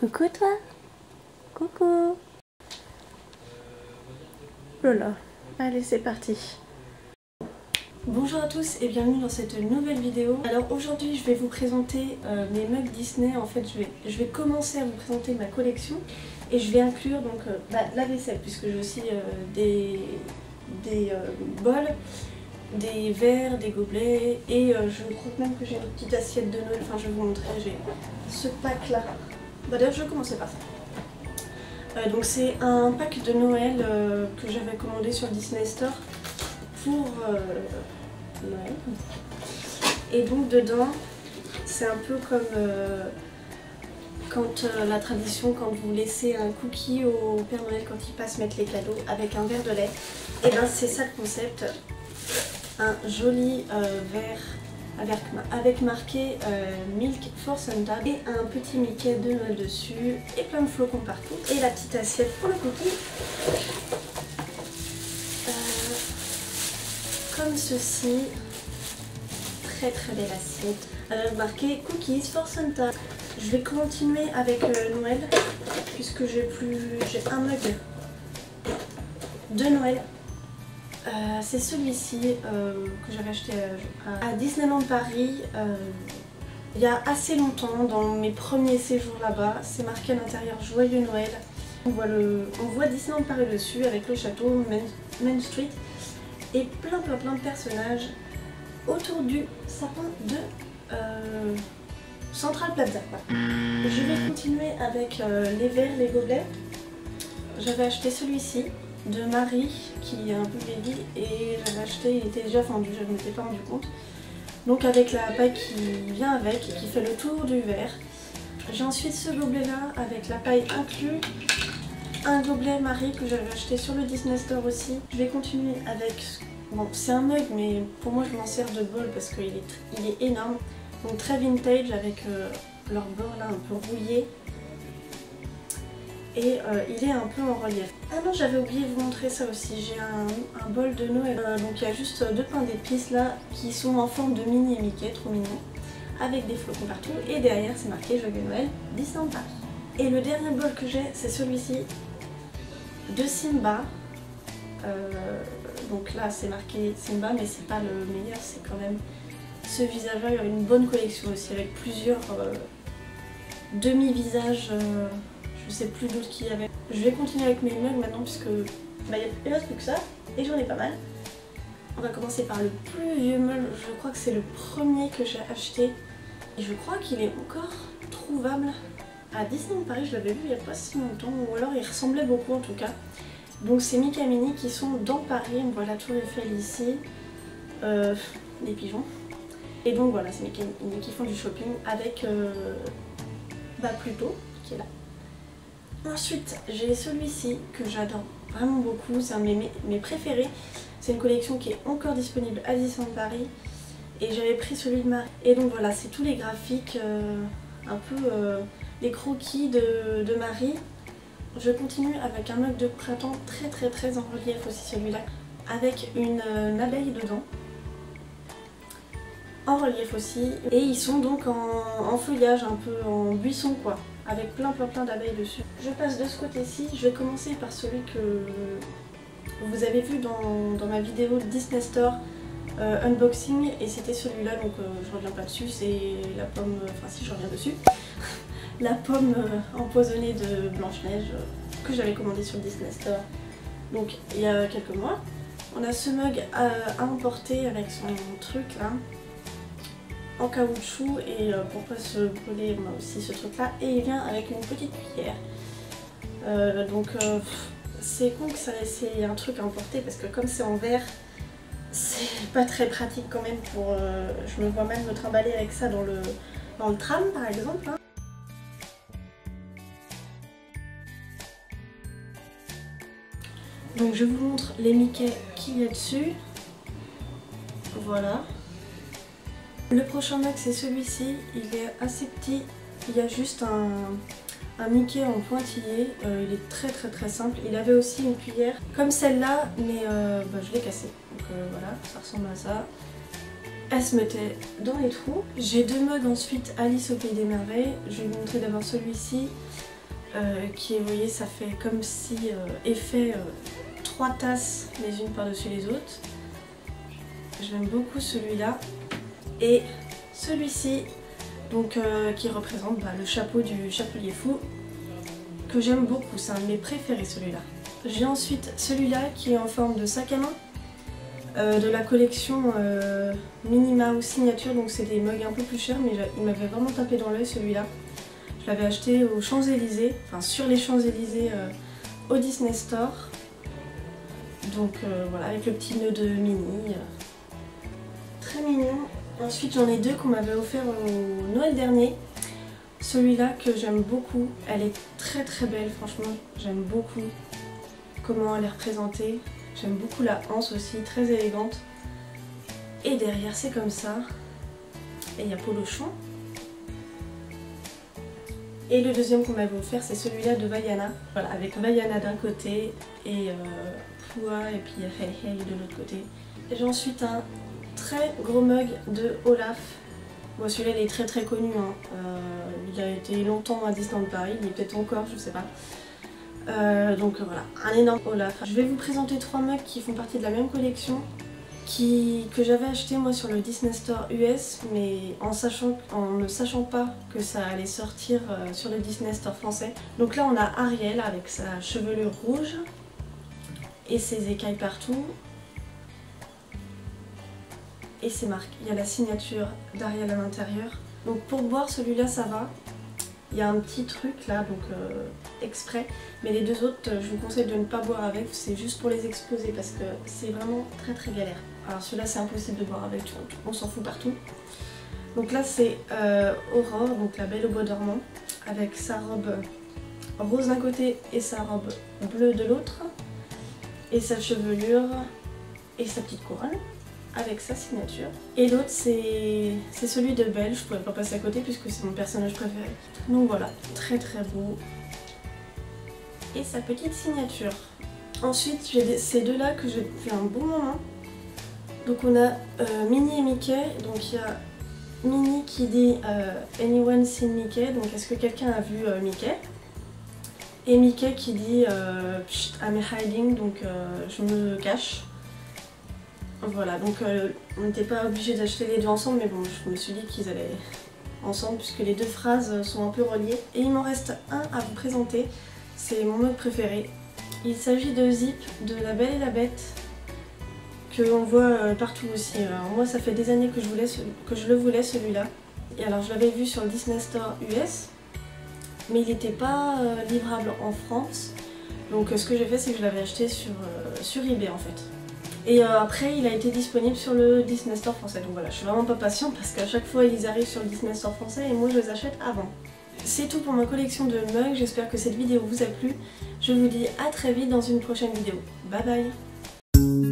Coucou toi. Coucou. Lola. Allez, c'est parti. Bonjour à tous et bienvenue dans cette nouvelle vidéo. Alors aujourd'hui je vais vous présenter mes mugs Disney. En fait je vais commencer à vous présenter ma collection et je vais inclure donc la vaisselle, puisque j'ai aussi des bols, des verres, des gobelets et je crois même que j'ai une petite assiette de Noël. Enfin je vais vous montrer, j'ai ce pack là. D'ailleurs je vais commencer par ça. Donc c'est un pack de Noël que j'avais commandé sur Disney Store pour Noël. Et donc dedans c'est un peu comme quand la tradition, quand vous laissez un cookie au Père Noël quand il passe mettre les cadeaux avec un verre de lait. Et ben c'est ça le concept, un joli verre avec marqué Milk for Santa et un petit Mickey de Noël dessus et plein de flocons partout et la petite assiette pour le cookie comme ceci, très belle assiette avec marqué Cookies for Santa. Je vais continuer avec Noël puisque j'ai un mug de Noël. C'est celui-ci que j'avais acheté à Disneyland Paris il y a assez longtemps, dans mes premiers séjours là-bas. C'est marqué à l'intérieur Joyeux Noël. On voit Disneyland Paris dessus avec le château, Main Street et plein de personnages autour du sapin de Central Plaza. Je vais continuer avec les verres, les gobelets. J'avais acheté celui-ci de Marie qui est un peu vieilli et j'avais acheté, il était déjà fendu, je ne m'étais pas rendu compte. Donc avec la paille qui vient avec et qui fait le tour du verre. J'ai ensuite ce gobelet là avec la paille inclus, un gobelet Marie que j'avais acheté sur le Disney Store aussi. Je vais continuer avec, bon c'est un mug mais pour moi je m'en sers de bol parce qu'il est énorme. Donc très vintage avec leur bord là un peu rouillé. Et il est un peu en relief. Ah non, j'avais oublié de vous montrer ça aussi. J'ai un bol de Noël. Donc il y a juste deux pains d'épices là qui sont en forme de mini Mickey, trop mignon, avec des flocons partout. Et derrière c'est marqué Joyeux Noël, Disneyland Paris. Et le dernier bol que j'ai, c'est celui-ci de Simba. Donc là c'est marqué Simba, mais c'est pas le meilleur, c'est quand même ce visage-là. Il y a une bonne collection aussi avec plusieurs demi-visages. Je sais plus d'autres qu'il y avait. Je vais continuer avec mes mugs maintenant puisque il reste plus que ça et j'en ai pas mal. On va commencer par le plus vieux mug. Je crois que c'est le premier que j'ai acheté et je crois qu'il est encore trouvable à Disneyland Paris. Je l'avais vu il n'y a pas si longtemps, ou alors il ressemblait beaucoup en tout cas. Donc c'est Mickey et Minnie qui sont dans Paris. On voit la tour Eiffel ici, les pigeons. Et donc voilà, c'est Mickey et Minnie qui font du shopping avec Pluto qui est là. Ensuite, j'ai celui-ci que j'adore vraiment beaucoup, c'est un de mes préférés. C'est une collection qui est encore disponible à Disneyland Paris et j'avais pris celui de Marie. Et donc voilà, c'est tous les graphiques, un peu les croquis de Marie. Je continue avec un mug de printemps très en relief aussi, celui-là, avec une abeille dedans, en relief aussi. Et ils sont donc en feuillage, un peu en buisson quoi, avec plein d'abeilles dessus. Je passe de ce côté-ci, je vais commencer par celui que vous avez vu dans ma vidéo Disney Store unboxing, et c'était celui-là, donc je reviens pas dessus, c'est la pomme, enfin si je reviens dessus, la pomme empoisonnée de Blanche-Neige que j'avais commandé sur Disney Store donc il y a quelques mois. On a ce mug à emporter avec son truc là en caoutchouc et pour pas se brûler, on a aussi ce truc là et il vient avec une petite cuillère. C'est con que c'est un truc à emporter parce que comme c'est en verre, c'est pas très pratique quand même pour... je me vois mal me trimballer avec ça dans le tram par exemple. Hein. Donc je vous montre les Mickey qu'il y a dessus. Voilà. Le prochain mug c'est celui-ci, il est assez petit, il y a juste un Mickey en pointillé, il est très simple. Il avait aussi une cuillère comme celle-là, mais je l'ai cassée. Donc voilà, ça ressemble à ça. Elle se mettait dans les trous. J'ai deux mugs ensuite Alice au Pays des Merveilles. Je vais vous montrer d'abord celui-ci. qui est, vous voyez, ça fait comme si effet 3 tasses les unes par-dessus les autres. J'aime beaucoup celui-là. Et celui-ci, donc qui représente le chapeau du chapelier fou, que j'aime beaucoup, c'est un de mes préférés celui-là. J'ai ensuite celui-là qui est en forme de sac à main, de la collection Minnie Mouse Signature, donc c'est des mugs un peu plus chers, mais il m'avait vraiment tapé dans l'œil celui-là. Je l'avais acheté aux Champs-Élysées, enfin sur les Champs-Élysées au Disney Store. Donc voilà, avec le petit nœud de Minnie, très mignon. Ensuite j'en ai deux qu'on m'avait offert au Noël dernier. Celui-là que j'aime beaucoup, elle est très très belle, franchement, j'aime beaucoup comment elle est représentée. J'aime beaucoup la anse aussi, très élégante. Et derrière c'est comme ça. Et il y a Polochon. Et le deuxième qu'on m'avait offert c'est celui-là de Vaiana. Voilà, avec Vaiana d'un côté et Pua et puis Hey Hey de l'autre côté. Et j'ai ensuite un très gros mug de Olaf. Bon, celui-là il est très très connu, hein. Il a été longtemps à Disneyland Paris, il est peut-être encore, je sais pas. Donc voilà, un énorme Olaf. Je vais vous présenter 3 mugs qui font partie de la même collection que j'avais acheté moi sur le Disney Store US, mais en ne sachant pas que ça allait sortir sur le Disney Store français. Donc là on a Ariel avec sa chevelure rouge et ses écailles partout. Et c'est marqué, il y a la signature d'Ariel à l'intérieur. Donc pour boire celui-là ça va. Il y a un petit truc là, donc exprès, mais les deux autres je vous conseille de ne pas boire avec, c'est juste pour les exposer parce que c'est vraiment très très galère. Alors celui-là c'est impossible de boire avec, on s'en fout partout. Donc là c'est Aurore, donc la Belle au bois dormant, avec sa robe rose d'un côté et sa robe bleue de l'autre, et sa chevelure et sa petite couronne avec sa signature. Et l'autre c'est celui de Belle, je pourrais pas passer à côté puisque c'est mon personnage préféré. Donc voilà, très très beau. Et sa petite signature. Ensuite j'ai ces deux là que j'ai fait un bon moment. Donc on a Minnie et Mickey, donc il y a Minnie qui dit Anyone seen Mickey, donc est-ce que quelqu'un a vu Mickey? Et Mickey qui dit I'm hiding, donc je me cache. Voilà, donc on n'était pas obligé d'acheter les deux ensemble, mais bon, je me suis dit qu'ils allaient ensemble puisque les deux phrases sont un peu reliées. Et il m'en reste un à vous présenter, c'est mon mug préféré. Il s'agit de Zip de La Belle et la Bête, que on voit partout aussi. Alors moi ça fait des années que je le voulais celui-là. Et alors je l'avais vu sur le Disney Store US, mais il n'était pas livrable en France. Donc ce que j'ai fait c'est que je l'avais acheté sur eBay en fait. Et après il a été disponible sur le Disney Store français, donc voilà, je suis vraiment pas patiente parce qu'à chaque fois ils arrivent sur le Disney Store français et moi je les achète avant. C'est tout pour ma collection de mugs, j'espère que cette vidéo vous a plu. Je vous dis à très vite dans une prochaine vidéo. Bye bye.